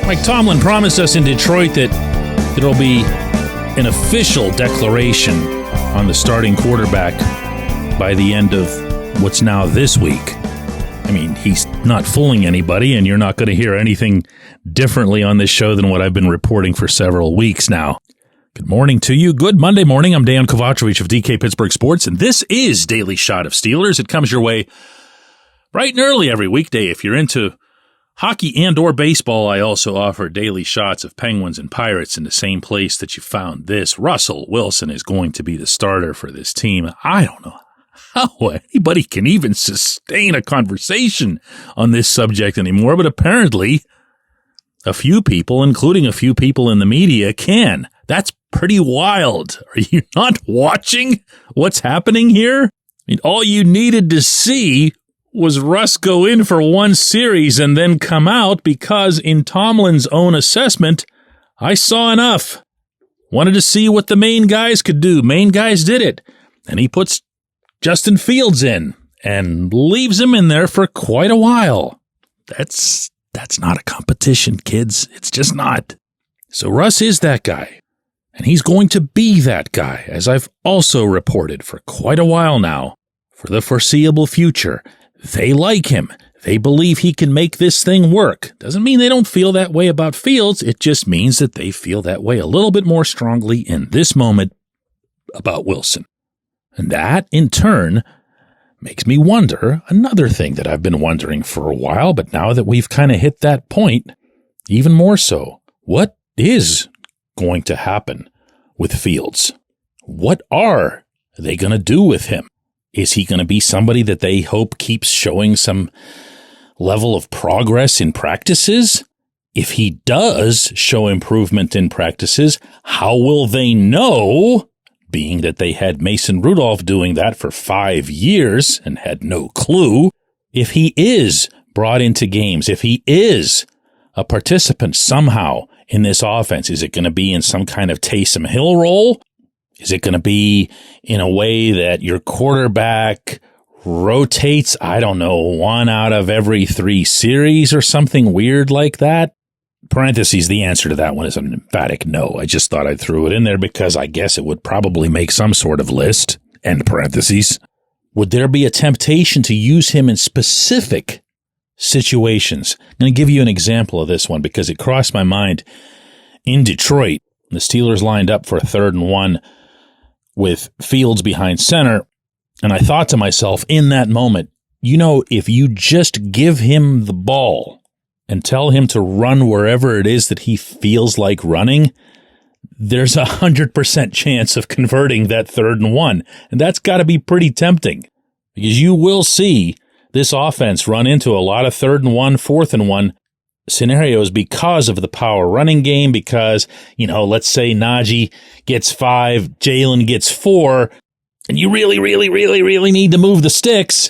Mike Tomlin promised us in Detroit that there'll be an official declaration on the starting quarterback by the end of what's now this week. I mean, he's not fooling anybody, and you're not going to hear anything differently on this show than what I've been reporting for several weeks now. Good morning to you. Good Monday morning. I'm Dejan Kovacevic of DK Pittsburgh Sports, and this is Daily Shot of Steelers. It comes your way bright and early every weekday. If you're into hockey and or baseball, I also offer daily shots of Penguins and Pirates in the same place that you found this. Russell Wilson is going to be the starter for this team. I don't know how anybody can even sustain a conversation on this subject anymore, but apparently a few people, including a few people in the media, can. That's pretty wild. Are you not watching what's happening here? I mean, all you needed to see was Russ go in for one series and then come out because, in Tomlin's own assessment, I saw enough. Wanted to see what the main guys could do. Main guys did it. And he puts Justin Fields in and leaves him in there for quite a while. That's not a competition, kids. It's just not. So Russ is that guy. And he's going to be that guy, as I've also reported for quite a while now, for the foreseeable future. They like him. They believe he can make this thing work. Doesn't mean they don't feel that way about Fields. It just means that they feel that way a little bit more strongly in this moment about Wilson. And that, in turn, makes me wonder another thing that I've been wondering for a while, but now that we've kind of hit that point, even more so. What is going to happen with Fields? What are they going to do with him? Is he going to be somebody that they hope keeps showing some level of progress in practices? If he does show improvement in practices, how will they know, being that they had Mason Rudolph doing that for 5 years and had no clue, if he is brought into games, if he is a participant somehow in this offense? Is it going to be in some kind of Taysom Hill role? Is it going to be in a way that your quarterback rotates, I don't know, 1 out of every 3 series or something weird like that? Parentheses, the answer to that one is an emphatic no. I just thought I'd throw it in there because I guess it would probably make some sort of list. End parentheses. Would there be a temptation to use him in specific situations? I'm going to give you an example of this one because it crossed my mind in Detroit. The Steelers lined up for a 3rd and 1 with Fields behind center, and I thought to myself in that moment, if you just give him the ball and tell him to run wherever it is that he feels like running, there's 100% chance of converting that 3rd and 1, and that's got to be pretty tempting because you will see this offense run into a lot of 3rd and 1, 4th and 1 scenarios because of the power running game, because, let's say Najee gets 5, Jalen gets 4, and you really, really, really, really need to move the sticks,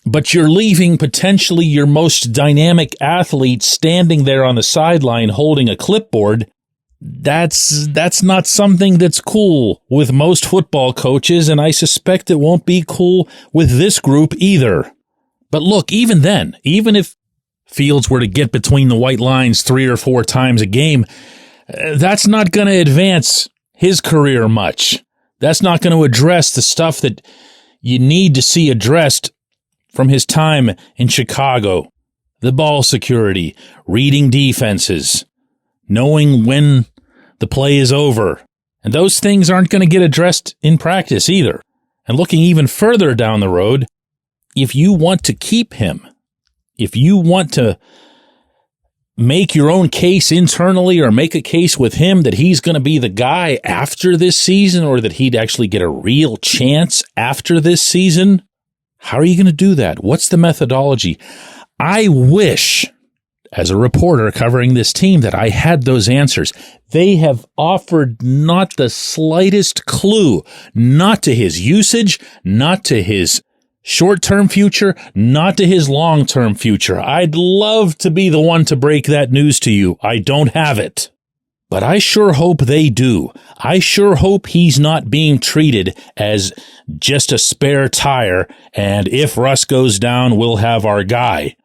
but you're leaving potentially your most dynamic athlete standing there on the sideline holding a clipboard. That's not something that's cool with most football coaches, and I suspect it won't be cool with this group either. But look, even then, even if Fields were to get between the white lines 3 or 4 times a game, that's not going to advance his career much. That's not going to address the stuff that you need to see addressed from his time in Chicago. The ball security, reading defenses, knowing when the play is over. And those things aren't going to get addressed in practice either. And looking even further down the road, if you want to keep him, if you want to make your own case internally or make a case with him that he's going to be the guy after this season or that he'd actually get a real chance after this season, how are you going to do that? What's the methodology? I wish, as a reporter covering this team, that I had those answers. They have offered not the slightest clue, not to his usage, not to his short-term future, not to his long-term future. I'd love to be the one to break that news to you. I don't have it. But I sure hope they do. I sure hope he's not being treated as just a spare tire, and if Russ goes down, we'll have our guy.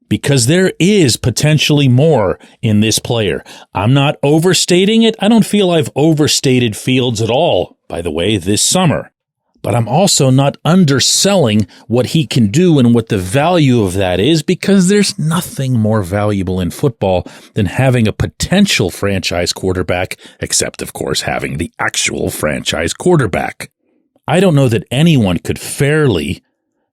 because there is potentially more in this player. I'm not overstating it. I don't feel I've overstated Fields at all, by the way, this summer. But I'm also not underselling what he can do and what the value of that is, because there's nothing more valuable in football than having a potential franchise quarterback, except, of course, having the actual franchise quarterback. I don't know that anyone could fairly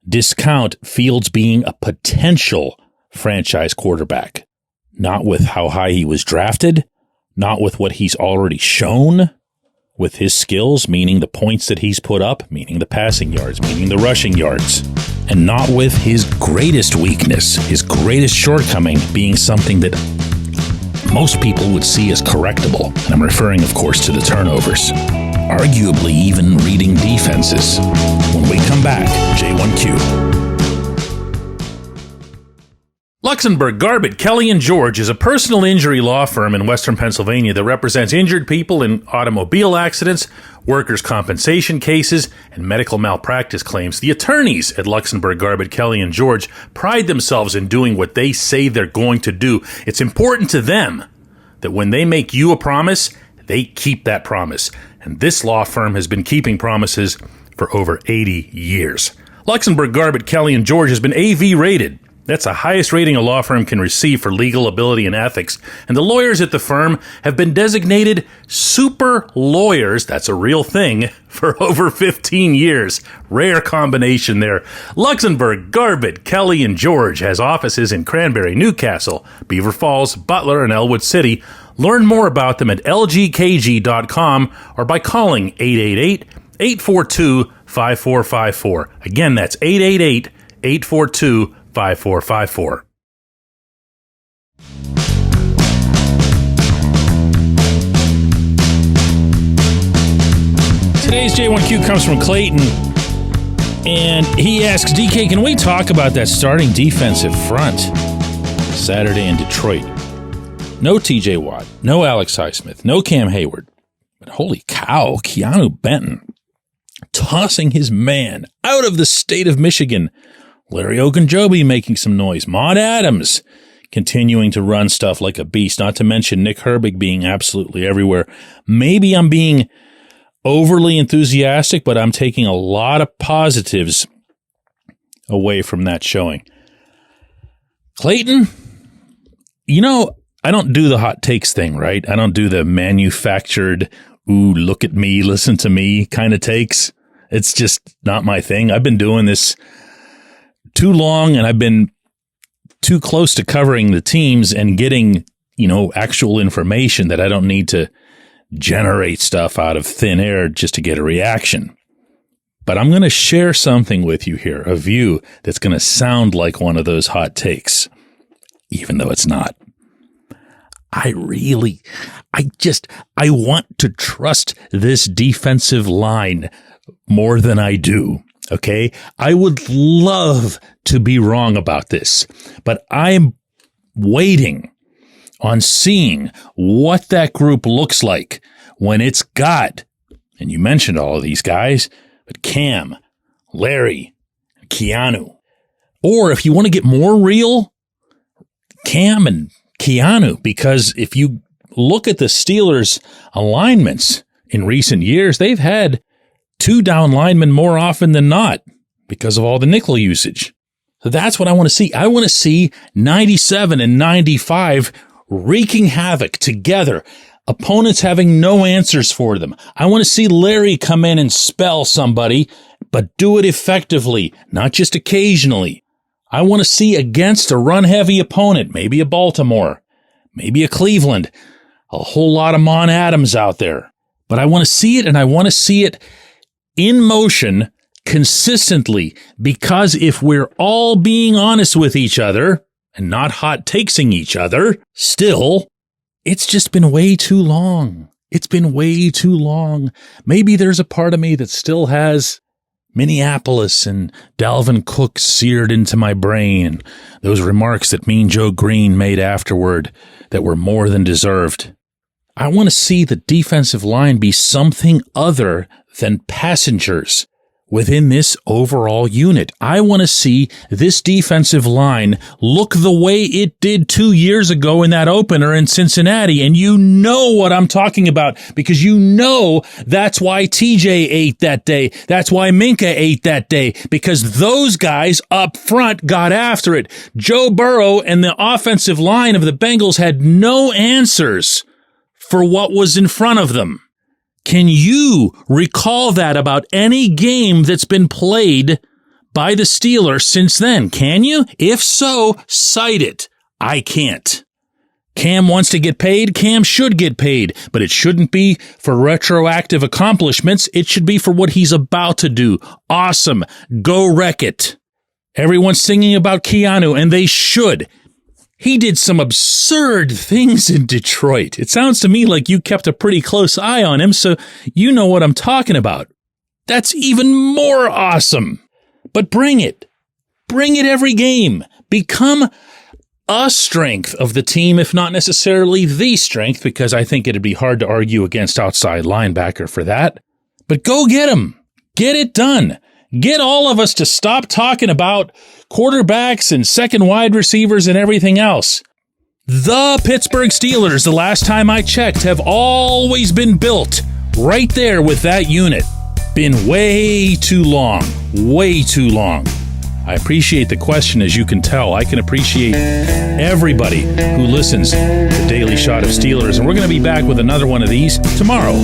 discount Fields being a potential franchise quarterback. Not with how high he was drafted, not with what he's already shown, with his skills, meaning the points that he's put up, meaning the passing yards, meaning the rushing yards, and not with his greatest weakness, his greatest shortcoming being something that most people would see as correctable. And I'm referring, of course, to the turnovers. Arguably even reading defenses. When we come back, J1Q. Luxembourg, Garbett, Kelly & George is a personal injury law firm in Western Pennsylvania that represents injured people in automobile accidents, workers' compensation cases, and medical malpractice claims. The attorneys at Luxembourg, Garbett, Kelly & George pride themselves in doing what they say they're going to do. It's important to them that when they make you a promise, they keep that promise. And this law firm has been keeping promises for over 80 years. Luxembourg, Garbett, Kelly & George has been AV rated. That's the highest rating a law firm can receive for legal ability and ethics. And the lawyers at the firm have been designated super lawyers, that's a real thing, for over 15 years. Rare combination there. Luxembourg, Garbett, Kelly & George has offices in Cranberry, Newcastle, Beaver Falls, Butler, and Elwood City. Learn more about them at lgkg.com or by calling 888-842-5454. Again, that's 888-842-5454. 5454. Today's J1Q comes from Clayton, and he asks, DK, can we talk about that starting defensive front Saturday in Detroit? No TJ Watt, no Alex Highsmith, no Cam Hayward, but holy cow, Keanu Benton tossing his man out of the state of Michigan. Larry Ogunjobi making some noise. Maud Adams continuing to run stuff like a beast, not to mention Nick Herbig being absolutely everywhere. Maybe I'm being overly enthusiastic, but I'm taking a lot of positives away from that showing. Clayton, you know, I don't do the hot takes thing, right? I don't do the manufactured, ooh, look at me, listen to me kind of takes. It's just not my thing. I've been doing this too long, and I've been too close to covering the teams and getting, actual information that I don't need to generate stuff out of thin air just to get a reaction. But I'm going to share something with you here, a view that's going to sound like one of those hot takes, even though it's not. I want to trust this defensive line more than I do. Okay, I would love to be wrong about this, but I'm waiting on seeing what that group looks like when it's got, and you mentioned all of these guys, but Cam, Larry, Keanu, or if you want to get more real, Cam and Keanu, because if you look at the Steelers' alignments in recent years, they've had two down linemen more often than not because of all the nickel usage. So that's what I want to see. I want to see 97 and 95 wreaking havoc together, opponents having no answers for them. I want to see Larry come in and spell somebody, but do it effectively, not just occasionally. I want to see against a run-heavy opponent, maybe a Baltimore, maybe a Cleveland, a whole lot of Mon Adams out there. But I want to see it, and I want to see it in motion consistently, because if we're all being honest with each other and not hot takesing each other, still, it's just been way too long. It's been way too long. Maybe there's a part of me that still has Minneapolis and Dalvin Cook seared into my brain, and those remarks that Mean Joe Green made afterward that were more than deserved. I want to see the defensive line be something other than passengers within this overall unit. I want to see this defensive line look the way it did 2 years ago in that opener in Cincinnati. And you know what I'm talking about, because you know that's why TJ ate that day. That's why Minka ate that day, because those guys up front got after it. Joe Burrow and the offensive line of the Bengals had no answers for what was in front of them. Can you recall that about any game that's been played by the Steelers since then? Can you? If so, cite it. I can't. Cam wants to get paid. Cam should get paid, but it shouldn't be for retroactive accomplishments. It should be for what he's about to do. Awesome. Go wreck it. Everyone's singing about Keanu, and they should. He did some absurd things in Detroit. It sounds to me like you kept a pretty close eye on him, so you know what I'm talking about. That's even more awesome. But bring it. Bring it every game. Become a strength of the team, if not necessarily the strength, because I think it'd be hard to argue against outside linebacker for that. But go get him. Get it done. Get all of us to stop talking about quarterbacks and second wide receivers and everything else. The Pittsburgh Steelers, the last time I checked, have always been built right there with that unit. Been way too long. Way too long. I appreciate the question, as you can tell. I can appreciate everybody who listens to Daily Shot of Steelers, and we're going to be back with another one of these tomorrow.